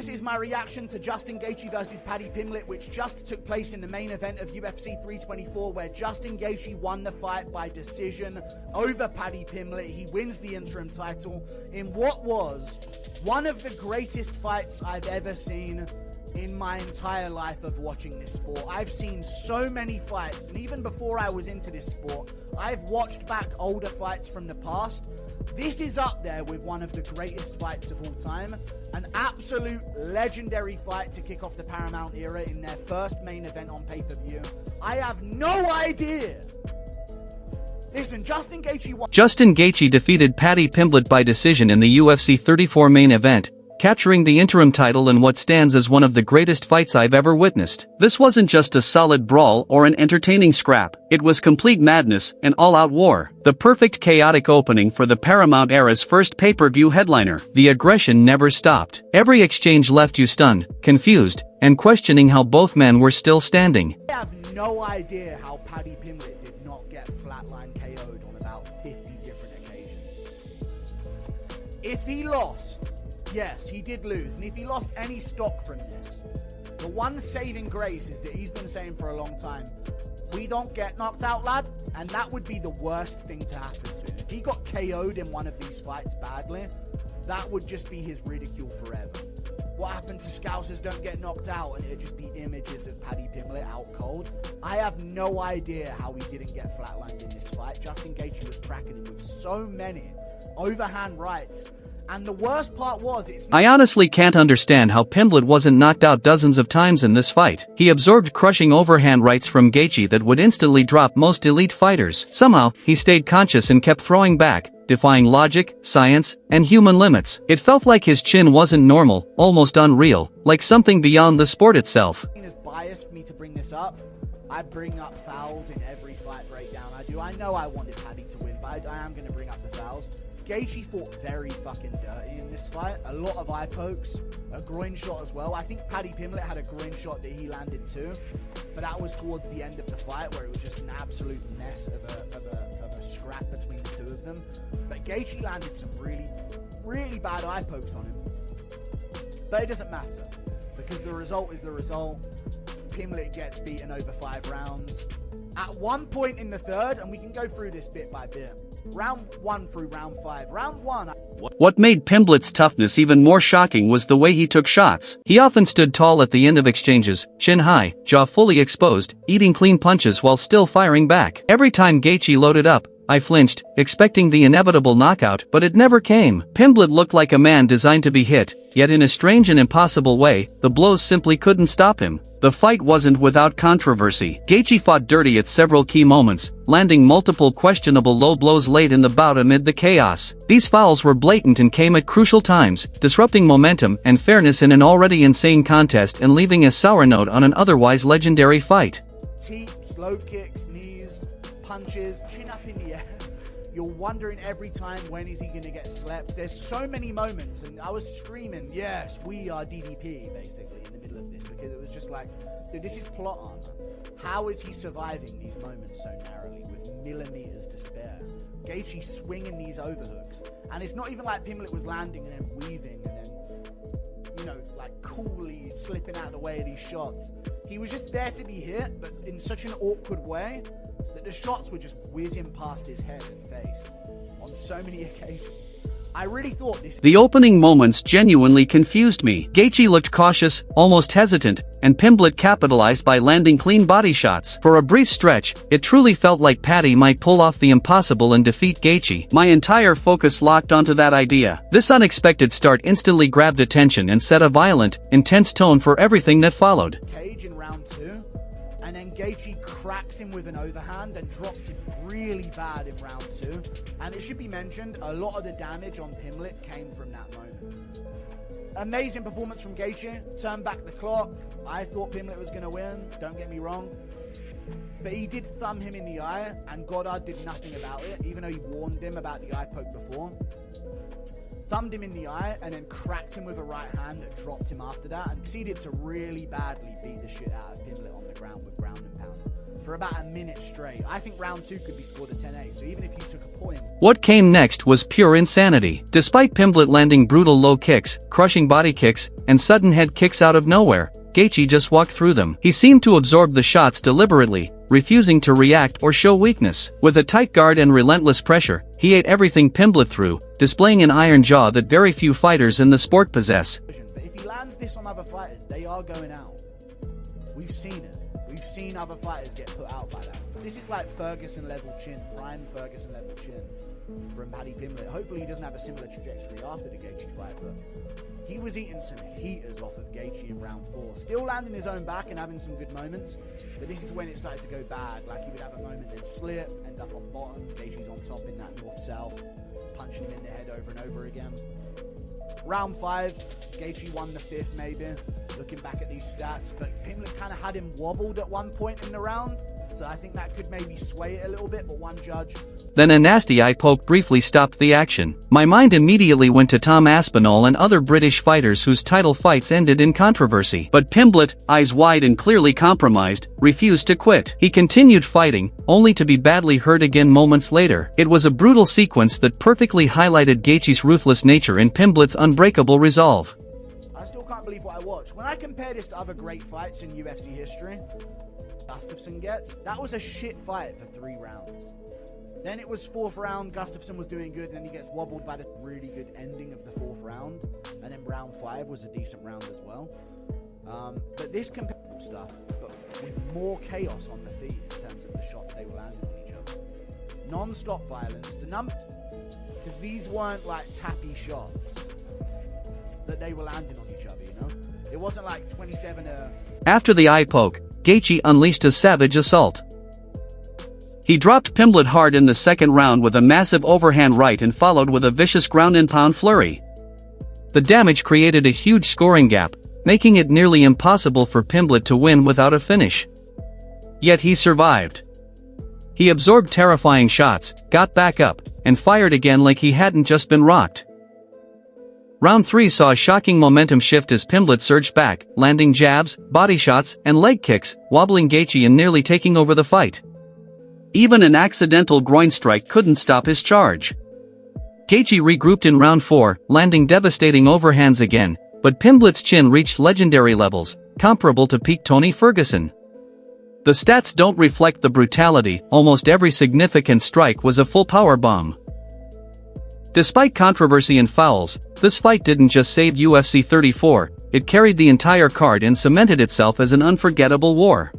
This is my reaction to Justin Gaethje versus Paddy Pimblett, which just took place in the main event of UFC 324, where Justin Gaethje won the fight by decision over Paddy Pimblett. He wins the interim title in what was one of the greatest fights I've ever seen in my entire life of watching this sport. I've seen so many fights, and even before I was into this sport, I've watched back older fights from the past. This is up there with one of the greatest fights of all time. An absolute legendary fight to kick off the Paramount era in their first main event on pay-per-view. I have no idea. Listen, Justin Gaethje defeated Paddy Pimblett by decision in the UFC 34 main event, capturing the interim title in what stands as one of the greatest fights I've ever witnessed. This wasn't just a solid brawl or an entertaining scrap, it was complete madness and all-out war. The perfect chaotic opening for the Paramount era's first pay-per-view headliner. The aggression never stopped. Every exchange left you stunned, confused, and questioning how both men were still standing. I have no idea how Paddy Pimblett did not get flatline KO'd on about 50 different occasions. If he lost, yes, he did lose, and if he lost any stock from this, the one saving grace is that he's been saying for a long time, we don't get knocked out, lad, and that would be the worst thing to happen to him. If he got KO'd in one of these fights badly, that would just be his ridicule forever. What happened to Scousers don't get knocked out, and it'd just be images of Paddy Pimblett out cold. I have no idea how he didn't get flatlined in this fight. Justin Gaethje was cracking him with so many overhand rights. And the worst part was, I honestly can't understand how Pimblett wasn't knocked out dozens of times in this fight. He absorbed crushing overhand rights from Gaethje that would instantly drop most elite fighters. Somehow, he stayed conscious and kept throwing back, defying logic, science, and human limits. It felt like his chin wasn't normal, almost unreal, like something beyond the sport itself. It's biased for me to bring this up. I bring up fouls in every fight breakdown I do. I know I wanted Paddy to win, but I am going to bring up the fouls. Gaethje fought very fucking dirty in this fight. A lot of eye pokes, a groin shot as well. I think Paddy Pimblett had a groin shot that he landed too, but that was towards the end of the fight where it was just an absolute mess of a scrap between the two of them. But Gaethje landed some really bad eye pokes on him. But it doesn't matter, because the result is the result. Pimblett gets beaten over 5 rounds. At one point in the third, and we can go through this bit by bit, round 1 through round 5. Round 1... What made Pimblett's toughness even more shocking was the way he took shots. He often stood tall at the end of exchanges, chin high, jaw fully exposed, eating clean punches while still firing back. Every time Gaethje loaded up, I flinched, expecting the inevitable knockout, but it never came. Pimblett looked like a man designed to be hit, yet in a strange and impossible way, the blows simply couldn't stop him. The fight wasn't without controversy. Gaethje fought dirty at several key moments, landing multiple questionable low blows late in the bout amid the chaos. These fouls were blatant and came at crucial times, disrupting momentum and fairness in an already insane contest and leaving a sour note on an otherwise legendary fight. Teeps, low kicks, knees, punches, chin up in the air. You're wondering every time, when is he going to get slept? There's so many moments, and I was screaming, yes, we are DDP, basically, in the middle of this, because it was just like, dude, this is plot armor. How is he surviving these moments so narrowly with millimeters to spare? Gaethje swinging these overhooks, and it's not even like Pimblett was landing and then weaving and then, you know, like coolly slipping out of the way of these shots. He was just there to be hit, but in such an awkward way that the shots were just whizzing past his head and face on so many occasions. I really thought this... The opening moments genuinely confused me. Gaethje looked cautious, almost hesitant, and Pimblett capitalized by landing clean body shots. For a brief stretch, it truly felt like Paddy might pull off the impossible and defeat Gaethje. My entire focus locked onto that idea. This unexpected start instantly grabbed attention and set a violent, intense tone for everything that followed. Cage in round 2, and then Gaethje cracks him with an overhand and drops him really bad in round 2. And it should be mentioned, a lot of the damage on Pimblett came from that moment. Amazing performance from Gaethje, turned back the clock. I thought Pimblett was going to win, don't get me wrong. But he did thumb him in the eye, and Goddard did nothing about it, even though he warned him about the eye poke before. thumbed him in the eye, and then cracked him with a right hand that dropped him after that, and proceeded to really badly beat the shit out of Pimblett on the ground with ground and pound for about a minute straight. I think round 2 could be scored at 10-8, so even if you took a point... What came next was pure insanity. Despite Pimblett landing brutal low kicks, crushing body kicks, and sudden head kicks out of nowhere, Gaethje just walked through them. He seemed to absorb the shots deliberately, refusing to react or show weakness. With a tight guard and relentless pressure, he ate everything Pimblett threw, displaying an iron jaw that very few fighters in the sport possess. But if he lands this on other fighters, they are going out. We've seen it. We've seen other fighters get put out by that. This is like Ferguson level chin, prime Ferguson level chin from Paddy Pimblett. Hopefully he doesn't have a similar trajectory after the Gaethje fight, but he was eating some heaters off of Gaethje in round 4. Still landing his own back and having some good moments, but this is when it started to go bad. Like he would have a moment, then slip, end up on bottom, Gaethje's on top in that north-south, punching him in the head over and over again. Round 5, Gaethje won the 5th maybe, looking back at these stats, but Pimblett kind of had him wobbled at one point in the round, so I think that could maybe sway it a little bit, but one judge... Then a nasty eye poke briefly stopped the action. My mind immediately went to Tom Aspinall and other British fighters whose title fights ended in controversy. But Pimblett, eyes wide and clearly compromised, refused to quit. He continued fighting, only to be badly hurt again moments later. It was a brutal sequence that perfectly highlighted Gaethje's ruthless nature and Pimblett's unbreakable resolve. I still can't believe what I watched. When I compare this to other great fights in UFC history, Gustafsson gets, that was a shit fight for 3 rounds. Then it was 4th round, Gustafsson was doing good, and then he gets wobbled by the really good ending of the 4th round. And then round 5 was a decent round as well. But this comparable stuff, but with more chaos on the feet in terms of the shots they were landing on each other. Non-stop violence, the numbers, because these weren't like tappy shots that they were landing on each other, you know? It wasn't like 27 After the eye poke, Gaethje unleashed a savage assault. He dropped Pimblett hard in the 2nd round with a massive overhand right and followed with a vicious ground-and-pound flurry. The damage created a huge scoring gap, making it nearly impossible for Pimblett to win without a finish. Yet he survived. He absorbed terrifying shots, got back up, and fired again like he hadn't just been rocked. Round 3 saw a shocking momentum shift as Pimblett surged back, landing jabs, body shots, and leg kicks, wobbling Gaethje and nearly taking over the fight. Even an accidental groin strike couldn't stop his charge. Gaethje regrouped in round 4, landing devastating overhands again, but Pimblett's chin reached legendary levels, comparable to peak Tony Ferguson. The stats don't reflect the brutality, almost every significant strike was a full power bomb. Despite controversy and fouls, this fight didn't just save UFC 34, it carried the entire card and cemented itself as an unforgettable war.